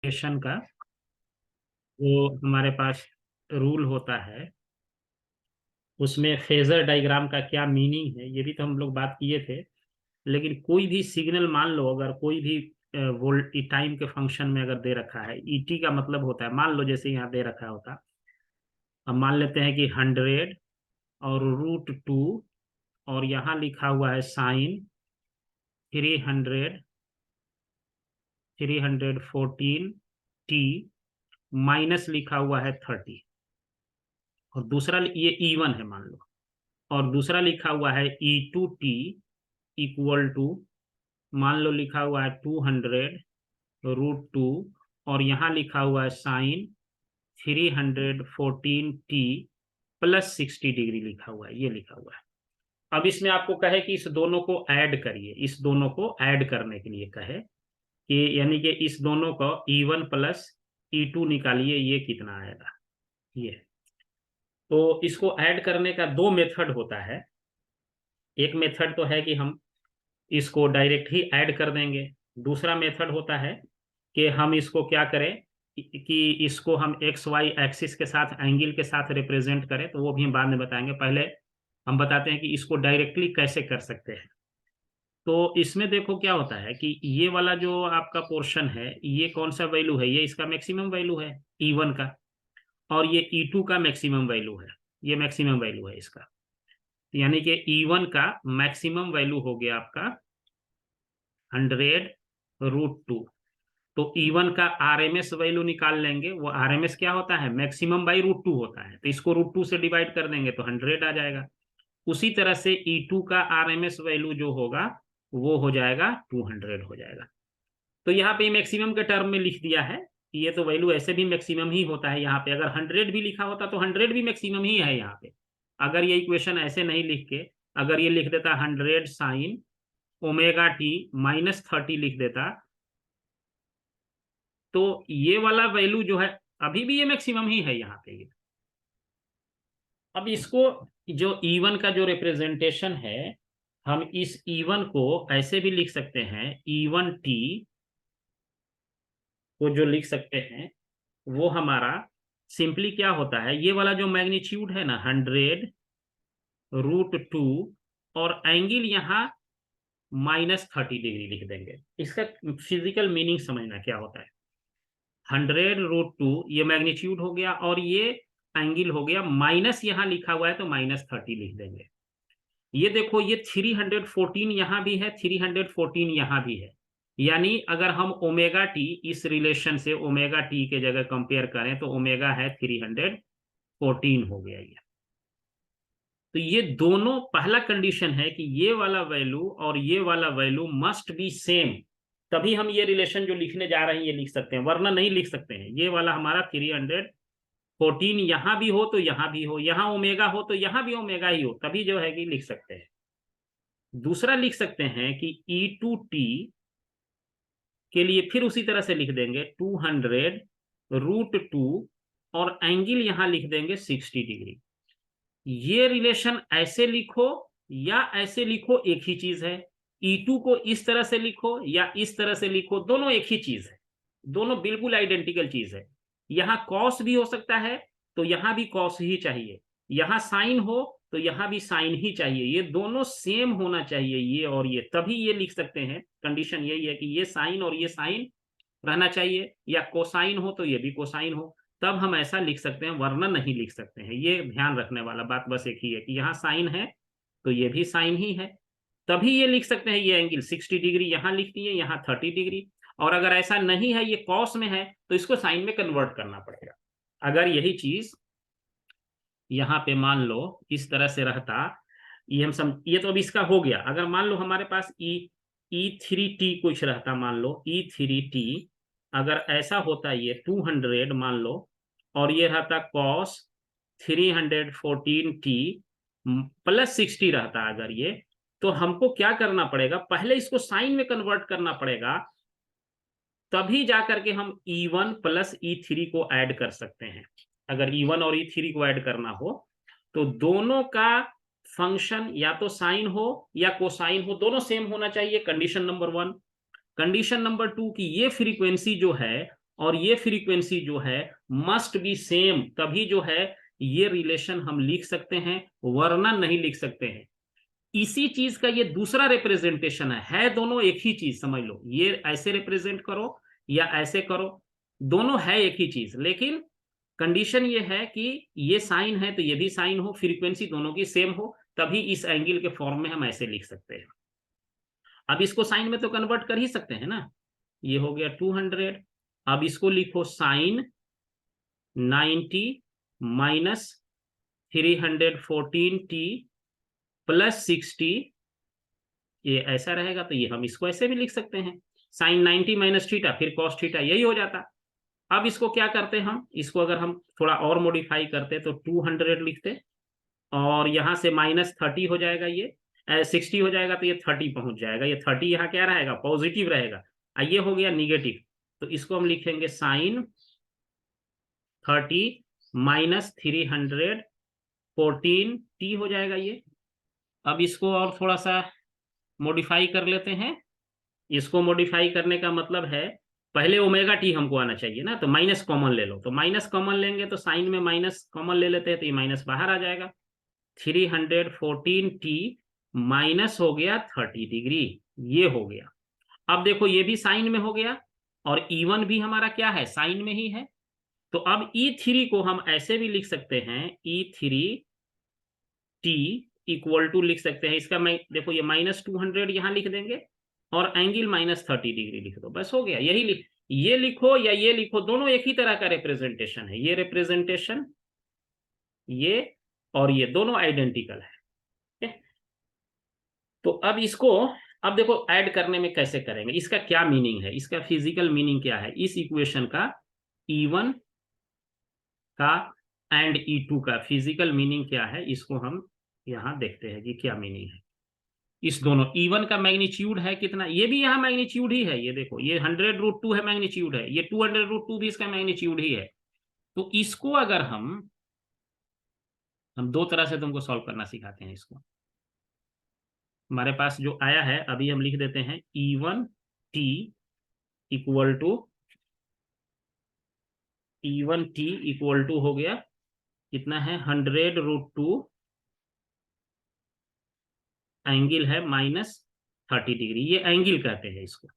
Relation का जो हमारे पास रूल होता है, उसमें फेजर डायग्राम का क्या मीनिंग है ये भी तो हम लोग बात किए थे। लेकिन कोई भी सिग्नल मान लो, अगर कोई भी वोल्ट टाइम के फंक्शन में अगर दे रखा है, ईटी का मतलब होता है, मान लो जैसे यहाँ दे रखा होता, हम मान लेते हैं कि 100 और √2, और यहाँ लिखा हुआ है साइन 300 314t माइनस लिखा हुआ है 30, और दूसरा ये E1 है मान लो, और दूसरा लिखा हुआ है E2t इक्वल टू, मान लो लिखा हुआ है 200 √2, और यहाँ लिखा हुआ है साइन 314t प्लस 60 डिग्री लिखा हुआ है, ये लिखा हुआ है। अब इसमें आपको कहे कि इस दोनों को ऐड करिए, इस दोनों को ऐड करने के लिए कहे कि यानी कि इस दोनों को E1 प्लस E2 निकालिए, ये कितना आएगा ये। तो इसको ऐड करने का दो मेथड होता है। एक मेथड तो है कि हम इसको डायरेक्ट ही ऐड कर देंगे, दूसरा मेथड होता है कि हम इसको क्या करें कि इसको हम एक्स वाई एक्सिस के साथ एंगल के साथ रिप्रेजेंट करें, तो वो भी हम बाद में बताएंगे। पहले हम बताते हैं कि इसको डायरेक्टली कैसे कर सकते हैं। तो इसमें देखो क्या होता है कि ये वाला जो आपका पोर्शन है, ये कौन सा वैल्यू है, ये इसका मैक्सिमम वैल्यू है E1 का, और ये E2 का मैक्सिमम वैल्यू है, ये मैक्सिमम वैल्यू है इसका। यानी कि E1 का मैक्सिमम वैल्यू हो गया आपका 100 √2। तो E1 का RMS वैल्यू निकाल लेंगे, वो RMS क्या होता है, मैक्सिमम बाई √2 होता है, तो इसको √2 से डिवाइड कर देंगे तो 100 आ जाएगा। उसी तरह से E2 का RMS वैल्यू जो होगा वो हो जाएगा 200 हो जाएगा। तो यहाँ पे मैक्सिमम के टर्म में लिख दिया है कि ये तो वैल्यू ऐसे भी मैक्सिमम ही होता है। यहाँ पे अगर 100 भी लिखा होता तो 100 भी मैक्सिमम ही है यहाँ पे। अगर ये इक्वेशन ऐसे नहीं लिख के, अगर ये लिख देता 100 साइन ω t -30 लिख देता, तो ये वाला वैल्यू जो है अभी भी ये मैक्सिमम ही है यहाँ पे। अब इसको जो E1 का जो रिप्रेजेंटेशन है, हम इस E1 को ऐसे भी लिख सकते हैं, E1t को जो लिख सकते हैं वो हमारा सिंपली क्या होता है, ये वाला जो मैग्नीट्यूड है ना 100 √2, और एंगल यहाँ -30 डिग्री लिख देंगे। इसका फिजिकल मीनिंग समझना क्या होता है। 100 √2 ये मैग्नीट्यूड हो गया, और ये एंगल हो गया, माइनस यहाँ लिखा हुआ है तो -30 लिख देंगे। ये देखो ये 314 यहाँ भी है, 314 यहाँ भी है। यानी अगर हम ओमेगा टी इस रिलेशन से ओमेगा टी के जगह कंपेयर करें तो ओमेगा है 314 हो गया ये। तो ये दोनों, पहला कंडीशन है कि ये वाला वैल्यू और ये वाला वैल्यू मस्ट बी सेम, तभी हम ये रिलेशन जो लिखने जा रहे हैं ये लिख सकते हैं, वरना नहीं लिख सकते हैं। ये वाला हमारा 314 यहाँ भी हो तो यहाँ भी हो, यहाँ ओमेगा हो तो यहाँ भी ओमेगा ही हो, तभी जो है कि लिख सकते हैं। दूसरा लिख सकते हैं कि E2t के लिए फिर उसी तरह से लिख देंगे 200 √2, और एंगल यहां लिख देंगे 60 डिग्री। ये रिलेशन ऐसे लिखो या ऐसे लिखो एक ही चीज है। E2 को इस तरह से लिखो या इस तरह से लिखो, दोनों एक ही चीज है, दोनों बिल्कुल आइडेंटिकल चीज है। यहाँ कॉस भी हो सकता है तो यहाँ भी कॉस ही चाहिए, यहाँ साइन हो तो यहाँ भी साइन ही चाहिए, ये दोनों सेम होना चाहिए ये और ये, तभी ये लिख सकते हैं। कंडीशन यही है कि ये साइन और ये साइन रहना चाहिए, या कोसाइन हो तो ये भी कोसाइन हो, तब हम ऐसा लिख सकते हैं, वरना नहीं लिख सकते हैं। ये ध्यान रखने वाला बात बस एक ही है कि यहाँ साइन है तो ये भी साइन ही है, तभी ये लिख सकते हैं। ये एंगल 60 डिग्री यहाँ लिख दिए, यहाँ 30 डिग्री। और अगर ऐसा नहीं है, ये कॉस में है, तो इसको साइन में कन्वर्ट करना पड़ेगा। अगर यही चीज यहाँ पे मान लो इस तरह से रहता, ये हम ये तो अब इसका हो गया। अगर मान लो हमारे पास E3t कुछ रहता, मान लो E3t, अगर ऐसा होता ये 200 मान लो, और ये रहता कॉस 314t प्लस 60 रहता अगर ये, तो हमको क्या करना पड़ेगा, पहले इसको साइन में कन्वर्ट करना पड़ेगा, तभी जाकर के हम E1 प्लस E3 को ऐड कर सकते हैं। अगर E1 और E3 को ऐड करना हो तो दोनों का फंक्शन या तो साइन हो या कोसाइन हो, दोनों सेम होना चाहिए, कंडीशन नंबर 1। कंडीशन नंबर 2 की ये फ्रीक्वेंसी जो है और ये फ्रीक्वेंसी जो है मस्ट बी सेम, तभी जो है ये रिलेशन हम लिख सकते हैं, वरना नहीं लिख सकते हैं। इसी चीज का ये दूसरा रिप्रेजेंटेशन है दोनों एक ही चीज, समझ लो, ये ऐसे रिप्रेजेंट करो या ऐसे करो, दोनों है एक ही चीज, लेकिन कंडीशन ये है कि ये साइन है तो ये भी साइन हो, फ्रीक्वेंसी दोनों की सेम हो, तभी इस एंगल के फॉर्म में हम ऐसे लिख सकते हैं। अब इसको साइन में तो कन्वर्ट कर ही सकते हैं ना, ये हो गया 200। अब इसको लिखो साइन 90 माइनस 314t प्लस 60, ये ऐसा रहेगा, तो ये हम इसको ऐसे भी लिख सकते हैं, साइन 90 माइनस थीटा फिर कॉस थीटा, यही हो जाता। अब इसको क्या करते हैं हम, इसको अगर हम थोड़ा और मॉडिफाई करते तो 200 लिखते, और यहां से -30 हो जाएगा, ये 60 हो जाएगा, तो ये 30 पहुंच जाएगा, ये 30 यहाँ क्या रहेगा, पॉजिटिव रहेगा, ये हो गया निगेटिव, तो इसको हम लिखेंगे साइन 30 माइनस 314t हो जाएगा ये। अब इसको और थोड़ा सा मॉडिफाई कर लेते हैं, इसको मॉडिफाई करने का मतलब है पहले ओमेगा टी हमको आना चाहिए ना, तो माइनस कॉमन ले लो, तो माइनस कॉमन लेंगे तो साइन में माइनस कॉमन ले लेते हैं, तो ये माइनस बाहर आ जाएगा, 314t माइनस हो गया 30 डिग्री, ये हो गया। अब देखो ये भी साइन में हो गया, और E1 भी हमारा क्या है, साइन में ही है, तो अब E3 को हम ऐसे भी लिख सकते हैं, E3t इक्वल टू लिख सकते हैं इसका, मैं देखो ये -200 यहां लिख देंगे, और एंगल -30 डिग्री लिख दो, बस हो गया, यही ये लिखो या ये लिखो, दोनों एक ही तरह का रिप्रेजेंटेशन है, ये रिप्रेजेंटेशन ये और ये दोनों आइडेंटिकल है। तो अब इसको, अब देखो ऐड करने में कैसे करेंगे, इसका क्या मीनिंग है, इसका फिजिकल मीनिंग क्या है, इस इक्वेशन का E1 का एंड E2 का फिजिकल मीनिंग क्या है, इसको हम यहां देखते हैं कि क्या मीनिंग है। इस दोनों E1 का मैग्नीट्यूड है कितना, ये भी यहाँ मैग्नीट्यूड ही है, ये देखो ये 100√2 है मैग्नीट्यूड है, ये 200√2 भी इसका मैग्नीट्यूड ही है। तो इसको अगर हम दो तरह से तुमको सॉल्व करना सिखाते हैं इसको। हमारे पास जो आया है अभी हम लिख देते हैं E1t इक्वल टू हो गया कितना है, 100√2 एंगल है -30 डिग्री, ये एंगल कहते हैं इसको,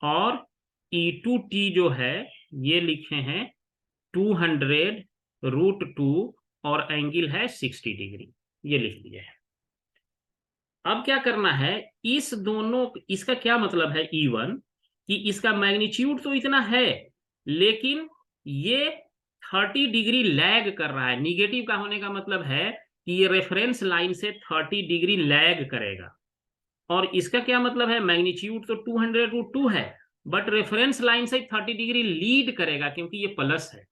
और E2t जो है ये लिखे हैं 200√2 और एंगल है 60 डिग्री, ये लिख दिया है। अब क्या करना है, इस दोनों, इसका क्या मतलब है E1 कि इसका मैग्नीट्यूड तो इतना है, लेकिन ये 30 डिग्री लैग कर रहा है, निगेटिव का होने का मतलब है कि ये रेफरेंस लाइन से 30 डिग्री लैग करेगा, और इसका क्या मतलब है, मैग्नीट्यूड तो 200√2 है, बट रेफरेंस लाइन से 30 डिग्री लीड करेगा क्योंकि ये प्लस है।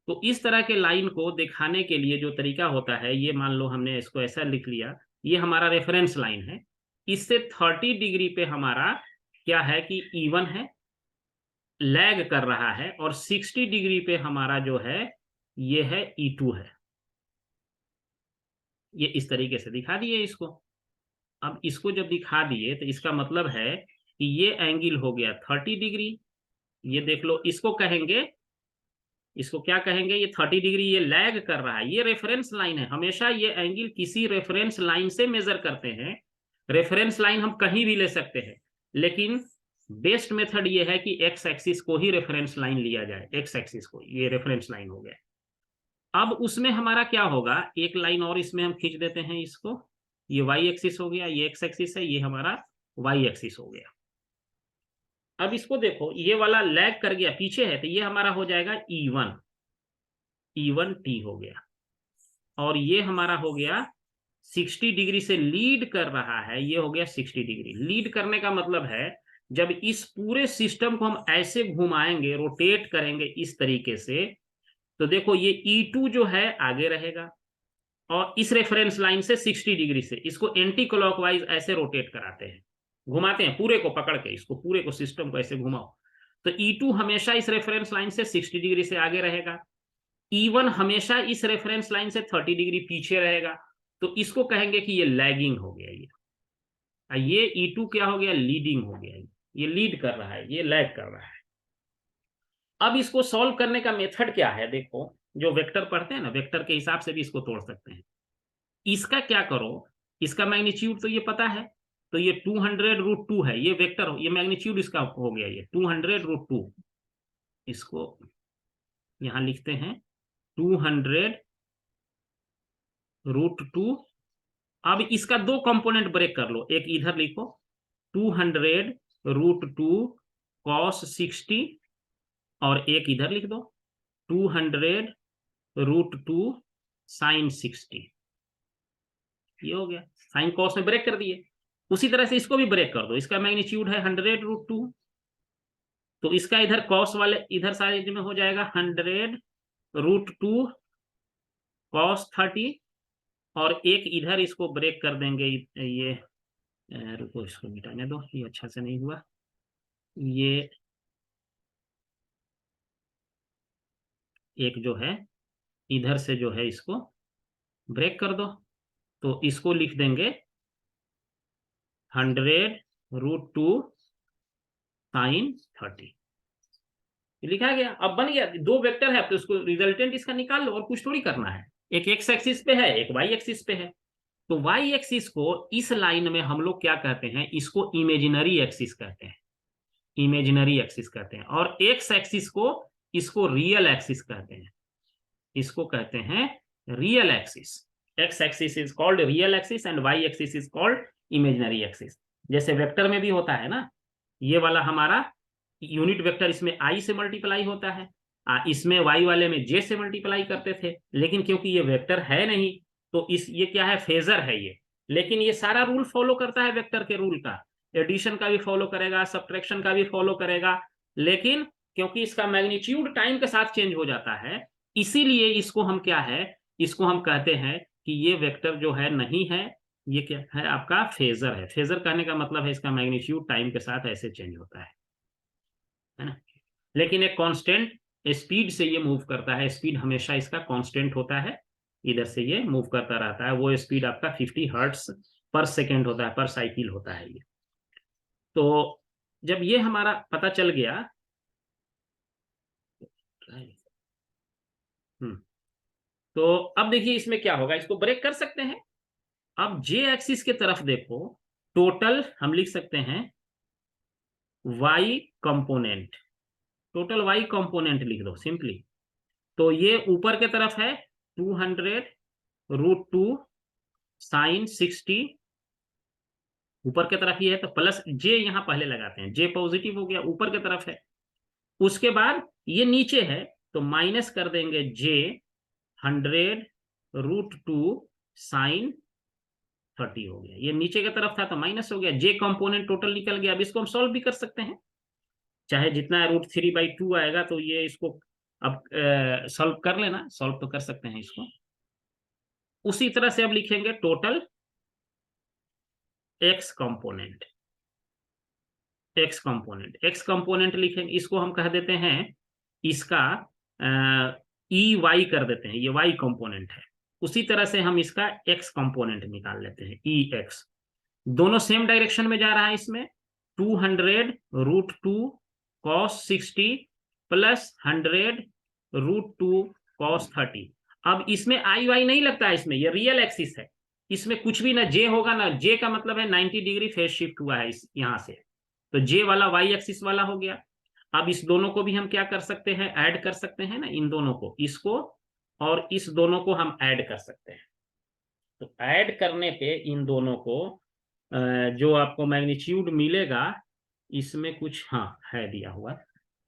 तो इस तरह के लाइन को दिखाने के लिए जो तरीका होता है, ये मान लो हमने इसको ऐसा लिख लिया, ये हमारा रेफरेंस लाइन है, इससे 30 डिग्री पे हमारा क्या है कि E1 है, लैग कर रहा है, और 60 डिग्री पे हमारा जो है ये है E2 है। ये इस तरीके से दिखा दिए इसको। अब इसको जब दिखा दिए तो इसका मतलब है कि ये एंगल हो गया 30 डिग्री, ये देख लो, इसको कहेंगे, इसको क्या कहेंगे, ये 30 डिग्री ये लैग कर रहा है, ये रेफरेंस लाइन है, हमेशा ये एंगल किसी रेफरेंस लाइन से मेजर करते हैं। रेफरेंस लाइन हम कहीं भी ले सकते हैं, लेकिन बेस्ट मेथड ये है कि एक्स एक्सिस को ही रेफरेंस लाइन लिया जाए, एक्स एक्सिस को, ये रेफरेंस लाइन हो गया। अब उसमें हमारा क्या होगा, एक लाइन और इसमें हम खींच देते हैं इसको, ये वाई एक्सिस हो गया, ये एक्स एक्सिस है, ये हमारा वाई एक्सिस हो गया। अब इसको देखो, ये वाला लैग कर गया, पीछे है, तो ये हमारा हो जाएगा E1t हो गया, और ये हमारा हो गया 60 डिग्री से लीड कर रहा है, ये हो गया 60 डिग्री। लीड करने का मतलब है जब इस पूरे सिस्टम को हम ऐसे घुमाएंगे, रोटेट करेंगे इस तरीके से, तो देखो ये E2 जो है आगे रहेगा, और इस रेफरेंस लाइन से 60 डिग्री से इसको एंटी क्लॉकवाइज ऐसे रोटेट कराते हैं, घुमाते हैं पूरे को पकड़ के, इसको पूरे को सिस्टम को ऐसे घुमाओ, तो E2 हमेशा इस रेफरेंस लाइन से 60 डिग्री से आगे रहेगा, E1 हमेशा इस रेफरेंस लाइन से 30 डिग्री पीछे रहेगा, तो इसको कहेंगे कि ये लैगिंग हो गया, ये E2 क्या हो गया, लीडिंग हो गया, ये लीड कर रहा है, ये लैग कर रहा है। अब इसको सॉल्व करने का मेथड क्या है, देखो जो वेक्टर पढ़ते हैं ना, वेक्टर के हिसाब से भी इसको तोड़ सकते हैं। इसका क्या करो, इसका मैग्नीट्यूड तो ये पता है, तो ये 200√2 है, ये वेक्टर, ये मैग्नीट्यूड इसका हो गया, ये 200√2। इसको यहां लिखते हैं 200√2। अब इसका दो कंपोनेंट ब्रेक कर लो, एक इधर लिखो 200√2 cos 60, और एक इधर लिख दो 200√2 sin 60। ये हो गया, साइन कॉस में ब्रेक कर दिए। उसी तरह से इसको भी ब्रेक कर दो, इसका मैग्नीट्यूड है 100√2, तो इसका इधर कॉस वाले इधर साइड में हो जाएगा 100√2 cos 30, और एक इधर इसको ब्रेक कर देंगे, ये रुको इसको मिटाने दो, ये अच्छा से नहीं हुआ, ये एक जो है इधर से जो है इसको ब्रेक कर दो, तो इसको लिख देंगे 100√2 sin 30। लिखा गया, अब बन गया, दो वेक्टर है तो इसको रिजल्टेंट इसका निकाल लो, और कुछ थोड़ी करना है। एक एक्स एक्सिस पे है, एक वाई एक्सिस पे है, तो वाई एक्सिस को इस लाइन में हम लोग क्या कहते हैं, इसको इमेजिनरी एक्सिस कहते हैं, इमेजिनरी एक्सिस कहते हैं। और एक्स एक्सिस को इसको रियल एक्सिस कहते हैं, इसको कहते हैं real axis. X axis is called real axis and Y axis is called imaginary axis. जैसे वेक्टर में भी होता है ना, ये वाला हमारा यूनिट वेक्टर, इसमें आई से मल्टीप्लाई होता है, इसमें वाई वाले में जे से मल्टीप्लाई करते थे, लेकिन क्योंकि ये वेक्टर है नहीं तो इस ये क्या है, फेजर है ये, लेकिन ये सारा रूल फॉलो करता है वेक्टर के रूल का, एडिशन का भी फॉलो करेगा, सब्ट्रैक्शन का भी फॉलो करेगा, लेकिन क्योंकि इसका मैग्नीट्यूड टाइम के साथ चेंज हो जाता है, इसीलिए इसको हम क्या है, इसको हम कहते हैं कि ये वेक्टर जो है नहीं है, ये क्या है, आपका फेजर है। फेजर कहने का मतलब है इसका मैग्नीट्यूड टाइम के साथ ऐसे चेंज होता है ना। लेकिन एक कांस्टेंट स्पीड से ये मूव करता है, स्पीड हमेशा इसका कांस्टेंट होता है, इधर से ये मूव करता रहता है, वो स्पीड आपका 50 हर्ट्ज पर सेकेंड होता है, पर साइकिल होता है ये। तो जब ये हमारा पता चल गया, तो अब देखिए इसमें क्या होगा, इसको ब्रेक कर सकते हैं। अब जे एक्सिस के तरफ देखो, टोटल हम लिख सकते हैं Y component, total Y component लिख दो सिंपली। तो ये ऊपर के तरफ है 200√2 sin 60, ऊपर के तरफ ये है, तो प्लस जे यहां पहले लगाते हैं, जे पॉजिटिव हो गया, ऊपर के तरफ है। उसके बाद ये नीचे है, तो माइनस कर देंगे जे 100√2 sin 30 हो गया, ये नीचे की तरफ था तो माइनस हो गया, जे कंपोनेंट टोटल निकल गया। अब इसको हम सॉल्व भी कर सकते हैं, चाहे जितना √3/2 आएगा, तो ये इसको अब सॉल्व कर लेना, सॉल्व तो कर सकते हैं इसको। उसी तरह से अब लिखेंगे total x component, x component, x component लिखेंगे, इसको हम कह देते हैं इसका ई वाई कर देते हैं, ये वाई कंपोनेंट है। उसी तरह से हम इसका एक्स कंपोनेंट निकाल लेते हैं, ई एक्स, दोनों सेम डायरेक्शन में जा रहा है, इसमें 200√2 cos 60 प्लस 100√2 cos 30। अब इसमें आई वाई नहीं लगता है, इसमें ये रियल एक्सिस है, इसमें कुछ भी ना जे होगा ना, जे का मतलब है 90 डिग्री फेज शिफ्ट हुआ है इस यहां से, तो जे वाला वाई एक्सिस वाला हो गया। अब इस दोनों को भी हम क्या कर सकते हैं, ऐड कर सकते हैं ना, इन दोनों को, इसको और इस दोनों को हम ऐड कर सकते हैं। तो ऐड करने पे इन दोनों को जो आपको मैग्नीट्यूड मिलेगा, इसमें कुछ हाँ है दिया हुआ,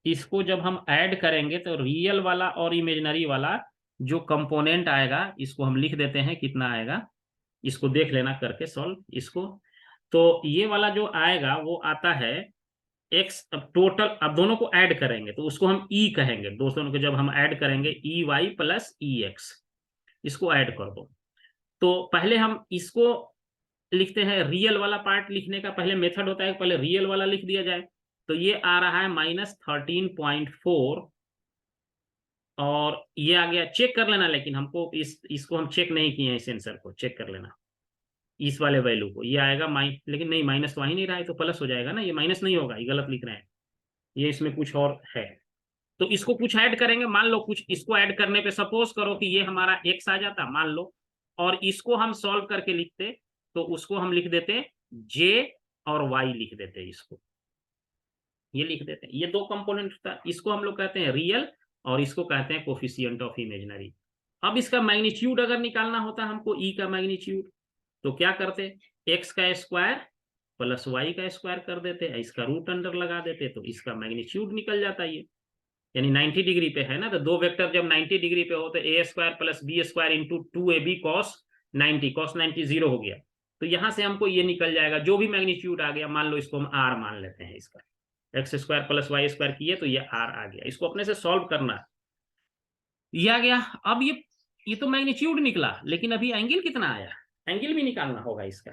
इसको जब हम ऐड करेंगे तो रियल वाला और इमेजिनरी वाला जो कंपोनेंट आएगा, इसको हम लिख देते हैं कितना आएगा, इसको देख लेना करके सॉल्व इसको। तो ये वाला जो आएगा वो आता है एक्स, अब टोटल, अब दोनों को ऐड करेंगे तो उसको हम ई कहेंगे, दोनों को जब हम ऐड करेंगे ई वाई प्लस ई एक्स, इसको ऐड कर दो। तो पहले हम इसको लिखते हैं, रियल वाला पार्ट लिखने का पहले मेथड होता है, पहले रियल वाला लिख दिया जाए, तो ये आ रहा है -13.4, और ये आ गया, चेक कर लेना, लेकिन हमको इसको हम चेक नहीं किए हैं, इस आंसर को चेक कर लेना, इस वाले वैल्यू को, ये आएगा लेकिन नहीं, माइनस तो आ ही नहीं रहा है, तो प्लस हो जाएगा ना, ये माइनस नहीं होगा, ये गलत लिख रहे हैं, ये इसमें कुछ और है। तो इसको कुछ ऐड करेंगे, मान लो कुछ, इसको ऐड करने पे सपोज करो कि ये हमारा x आ जाता मान लो, और इसको हम सॉल्व करके लिखते तो उसको हम लिख देते j और y लिख देते, इसको ये लिख देते हैं। ये दो कंपोनेंट था, इसको हम लोग कहते हैं रियल और इसको कहते हैं कोफिशिएंट ऑफ इमेजिनरी। अब इसका मैग्नीट्यूड अगर निकालना होता हमको ई का मैग्नीट्यूड, तो क्या करते, एक्स का स्क्वायर प्लस वाई का स्क्वायर कर देते, इसका रूट अंडर लगा देते, तो इसका मैग्नीट्यूड निकल जाता ये, यानी 90 डिग्री पे है ना, तो दो वेक्टर जब 90 डिग्री पे होते a square plus b square into 2ab cos 90, cos 90 zero हो गया, तो यहां से हमको ये निकल जाएगा जो भी मैग्नीट्यूड आ गया, मान लो इसको हम आर मान लेते हैं, इसका X square plus Y square किए तो ये आर आ गया, इसको अपने से सॉल्व करना, ये आ गया। अब ये तो मैग्नीट्यूड निकला, लेकिन अभी एंगल कितना आया, एंगल भी निकालना होगा इसका।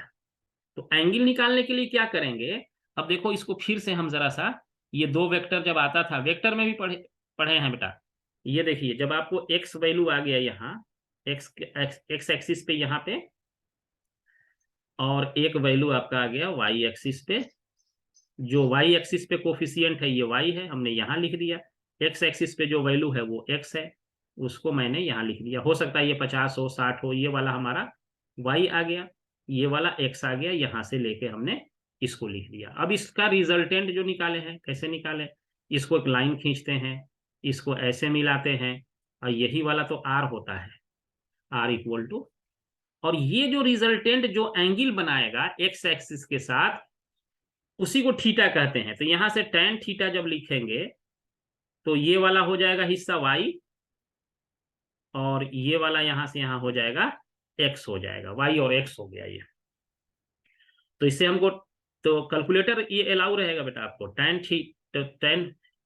तो एंगल निकालने के लिए क्या करेंगे, अब देखो इसको फिर से हम जरा सा, ये दो वेक्टर जब आता था, वेक्टर में भी पढ़े हैं बेटा, ये देखिए जब आपको एक्स वैल्यू आ गया यहाँ, एक्स एक्सिस पे यहाँ पे, और एक वैल्यू आपका आ गया वाई एक्सिस पे, जो वाई एक्सिस पे कोफिशिएंट है ये वाई है, हमने यहाँ लिख दिया, एक्स एक्सिस पे जो वैल्यू है वो एक्स है, उसको मैंने यहाँ लिख दिया, हो सकता है ये 50 हो 60 हो, ये वाला हमारा वाई आ गया, ये वाला एक्स आ गया, यहाँ से लेके हमने इसको लिख दिया। अब इसका रिजल्टेंट जो निकाले हैं, कैसे निकाले, इसको एक लाइन खींचते हैं, इसको ऐसे मिलाते हैं, और यही वाला तो आर होता है, आर इक्वल टू, और ये जो रिजल्टेंट जो एंगल बनाएगा एक्स एक्सिस के साथ, उसी को थीटा कहते हैं। तो यहां से tan थीटा जब लिखेंगे तो ये वाला हो जाएगा हिस्सा y, और ये वाला यहां से यहां हो जाएगा x हो जाएगा, y और x हो गया ये। तो इससे हमको, तो कैलकुलेटर ये अलाउ रहेगा बेटा आपको,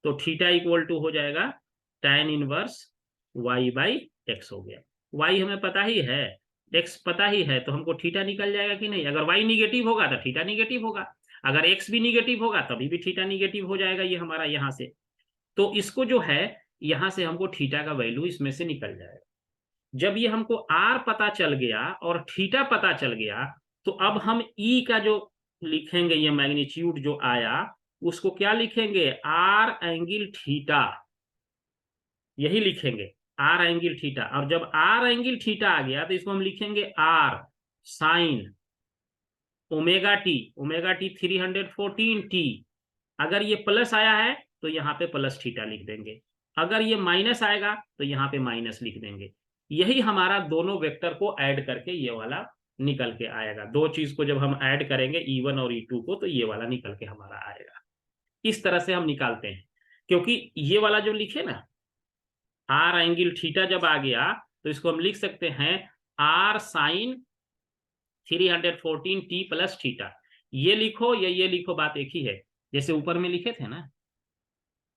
तो थीटा इक्वल टू हो जाएगा tan inverse y by x हो गया। y हमें पता ही है, x पता ही है, तो हमको थीटा निकल जाएगा कि नहीं, अगर y निगेटिव होगा तो थीटा निगेटिव होगा, अगर x भी निगेटिव होगा तभी भी थीटा निगेटिव हो जाएगा, ये हमारा यहाँ से। तो इसको जो है यहां से हमको थीटा का वैल्यू इसमें से निकल जाएगा। जब ये हमको r पता चल गया और थीटा पता चल गया, तो अब हम e का जो लिखेंगे, ये मैग्नीट्यूड जो आया उसको क्या लिखेंगे, r एंगल थीटा, यही लिखेंगे r एंगल थीटा। और जब r एंगल थीटा आ गया तो इसको हम लिखेंगे r sine omega T 314t। अगर ये प्लस आया है तो यहाँ पे प्लस थीटा लिख देंगे, अगर ये माइनस आएगा तो यहाँ पे माइनस लिख देंगे। यही हमारा दोनों वेक्टर को ऐड करके ये वाला निकल के आएगा, दो चीज को जब हम ऐड करेंगे E1 और E2 को, तो ये वाला निकल के हमारा आएगा। इस तरह से हम निकालते हैं, क्योंकि ये वाला जो लिखे ना आर एंगल थीटा जब आ गया तो इसको हम लिख सकते हैं are sign 314t plus theta, ये लिखो या ये लिखो, बात एक ही है। जैसे ऊपर में लिखे थे ना,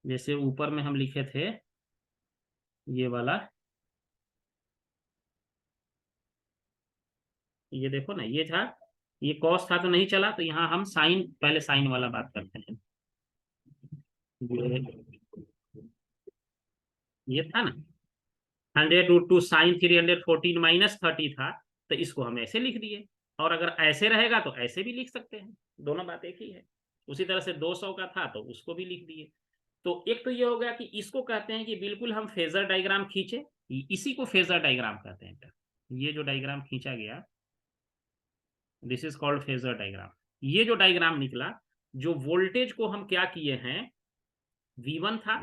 जैसे ऊपर में हम लिखे थे ये वाला, ये देखो ना, ये था, ये कॉस था तो नहीं चला, तो यहाँ हम साइन, पहले साइन वाला बात करते हैं, ये था ना 100√2 साइन 314 माइनस 30 था, तो इसको हम ऐसे लिख दिए, और अगर ऐसे रहेगा तो ऐसे भी लिख सकते हैं, दोनों बात एक ही है। उसी तरह से 200 का था तो उसको भी लिख दिए। तो एक तो ये हो गया कि इसको कहते हैं कि बिल्कुल हम फेजर डायग्राम खींचे, इसी को फेजर डायग्राम कहते हैं। ये जो डायग्राम खींचा गया, this is called phasor diagram. ये जो डायग्राम निकला, जो वोल्टेज को हम क्या किए हैं, V1 था,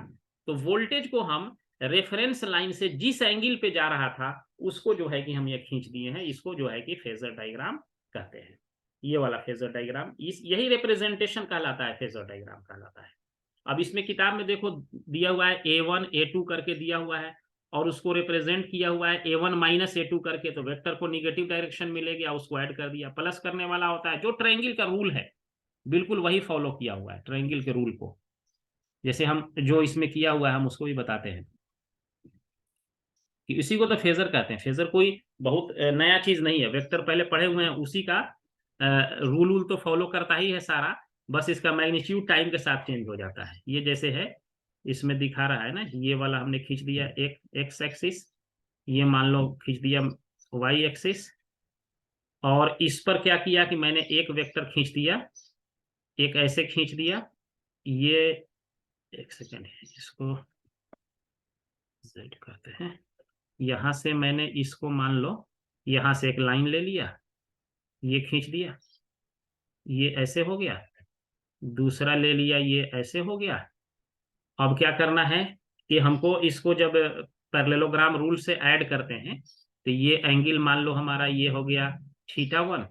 तो वोल्टेज को हम रेफरेंस लाइन से जिस एंगल पे जा रहा था उसको जो है कि हम ये खींच दिए हैं, इसको जो है कि फेजर डायग्राम कहते हैं। ये वाला फेजर डायग्राम, इस यही रिप्रेजेंटेशन कहलाता है, फेजर डायग्राम कहलाता है। अब इसमें किताब में देखो दिया हुआ है A1 A2 करके दिया हुआ है, और उसको रिप्रेजेंट किया हुआ है A1 माइनस A2 करके, तो वेक्टर को निगेटिव डायरेक्शन मिलेगी, उसको ऐड कर दिया। प्लस करने वाला होता है जो ट्रायंगल का रूल है, बिल्कुल वही फॉलो किया हुआ है ट्रायंगल के रूल को, जैसे हम जो इसमें किया हुआ है हम उसको भी बताते हैं कि इसी को तो फेजर कहते हैं। फेजर कोई बहुत नया चीज नहीं है, वेक्टर पहले पढ़े हुए हैं, उसी का रूल तो फॉलो करता ही है सारा, बस इसका मैग्नीट्यूड टाइम के साथ चेंज हो जाता है। ये जैसे है इसमें दिखा रहा है ना, ये वाला हमने खींच दिया एक एक्स एक्सिस, ये मान लो खींच दिया वाई एक्सिस, और इस पर क्या किया कि मैंने एक वेक्टर खींच दिया, एक ऐसे खींच दिया, ये एक सेकेंड इसको Z करते हैं। यहां से मैंने इसको मान लो यहां से एक लाइन ले लिया, ये खींच दिया, ये ऐसे हो गया, दूसरा ले लिया, ये ऐसे हो गया। अब क्या करना है कि हमको इसको जब पैरेललोग्राम रूल से ऐड करते हैं तो ये एंगल मान लो हमारा ये हो गया θ1,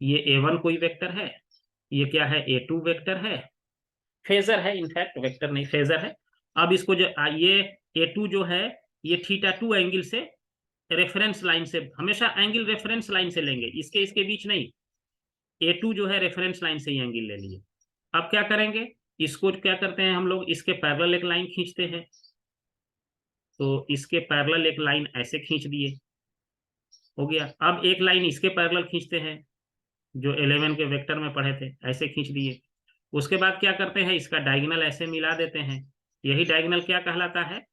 ये A1 कोई वेक्टर है, ये क्या है A2 वेक्टर है, फेजर है, इनफैक्ट वेक्टर नहीं फेजर है। अब इसको जो ये A2 जो है ये θ2 एंगल से रेफरेंस लाइन से, हमेशा एंगल रेफरेंस लाइन से लेंगे, इसके बीच नहीं। A2 जो है रेफरेंस लाइन से ही एंगल ले लिए। अब क्या करेंगे, इसको क्या करते हैं हम लोग, इसके पैरेलल एक लाइन खींचते हैं। तो इसके पैरेलल एक लाइन ऐसे खींच दिए, हो गया। अब एक लाइन इसके पैरेलल खींचते हैं, जो 11 के वेक्टर में पढ़े थे, ऐसे खींच दिए। उसके बाद क्या करते हैं, इसका डायगोनल ऐसे मिला देते हैं। यही डायगोनल क्या कहलाता है,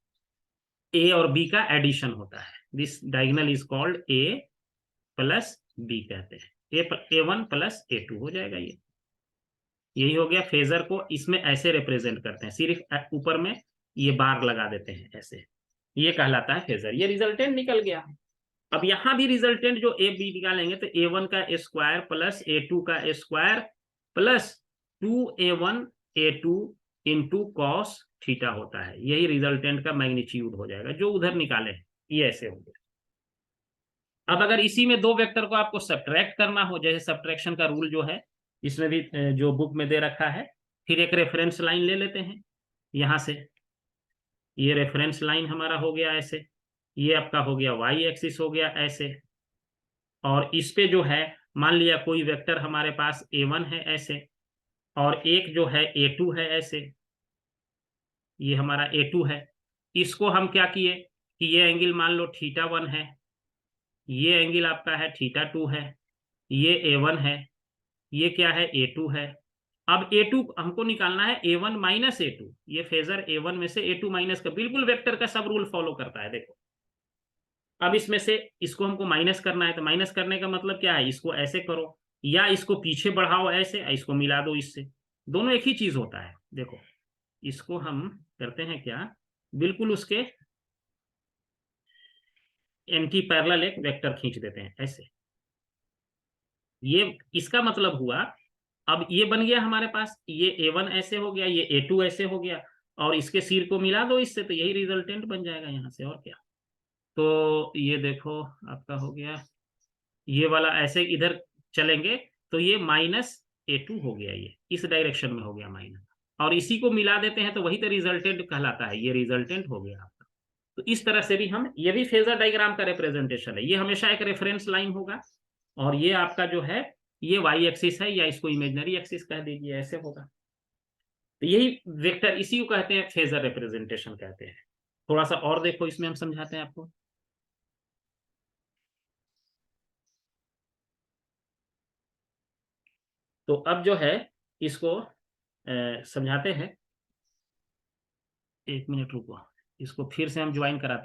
ए और बी का एडिशन होता है। This diagonal is called A plus B कहते हैं। A1 प्लस A2 हो जाएगा ये। यही हो गया। फेजर को इसमें ऐसे रिप्रेजेंट करते हैं, सिर्फ ऊपर में ये बार लगा देते हैं ऐसे, ये कहलाता है फेजर। ये रिजल्टेंट निकल गया। अब यहां भी रिजल्टेंट जो ए बी निकालेंगे तो A1 का स्क्वायर प्लस A2 का square plus 2A1 A2 into cos theta होता है। यही रिजल्टेंट का मैग्नीट्यूड हो जाएगा जो उधर निकाले हैं, ये ऐसे हो गया। अब अगर इसी में दो वेक्टर को आपको सब्ट्रैक्ट करना हो, जैसे सब्ट्रैक्शन का रूल जो है इसमें भी जो बुक में दे रखा है, फिर एक रेफरेंस लाइन ले लेते हैं यहां से। ये रेफरेंस लाइन हमारा हो गया ऐसे, ये आपका हो गया y एक्सिस हो गया ऐसे, और इस पे जो है मान लिया कोई वेक्टर हमारे पास A1 है ऐसे, और एक जो है A2 है ऐसे, ये हमारा A2 है। इसको हम क्या किए कि ये एंगल मान लो θ1 है, ये एंगल आपका है θ2 है, ये A1 है, ये क्या है A2 है। अब A2 हमको निकालना है A1 माइनस A2। ये फेजर A1 में से A2 माइनस का बिल्कुल वेक्टर का सब रूल फॉलो करता है, देखो। अब इसमें से इसको हमको माइनस करना है, तो माइनस करने का मतलब क्या है, इसको ऐसे करो या इसको पीछे बढ़ाओ ऐसे, इसको मिला दो इससे, दोनों एक ही चीज होता है। देखो इसको हम करते हैं क्या, बिल्कुल उसके एंटी पैरेलल एक वेक्टर खींच देते हैं ऐसे। ये इसका मतलब हुआ, अब ये बन गया हमारे पास, ये A1 ऐसे हो गया, ये A2 ऐसे हो गया, और इसके सिर को मिला दो इससे, तो यही रिजल्टेंट बन जाएगा यहां से, और क्या। तो ये देखो आपका हो गया, ये वाला ऐसे इधर चलेंगे तो ये -A2 हो गया, ये इस डायरेक्शन में हो गया माइनस, और इसी को मिला देते हैं तो वही तो रिजल्टेंट कहलाता है। ये रिजल्टेंट हो गया आपका। तो इस तरह से भी हम, ये भी फेजर डायग्राम का रिप्रेजेंटेशन है। ये हमेशा एक रेफरेंस लाइन होगा, और ये आपका जो है ये वाई एक्सिस है, या इसको इमेजिनरी एक्सिस कह दीजिए, ऐसे होगा। तो यही वेक्टर, इसी को कहते हैं फेजर रिप्रेजेंटेशन कहते हैं। थोड़ा सा और देखो इसमें हम समझाते हैं आपको। तो अब जो है इसको समझाते हैं। एक मिनट रुको, इसको फिर से हम ज्वाइन कराते हैं।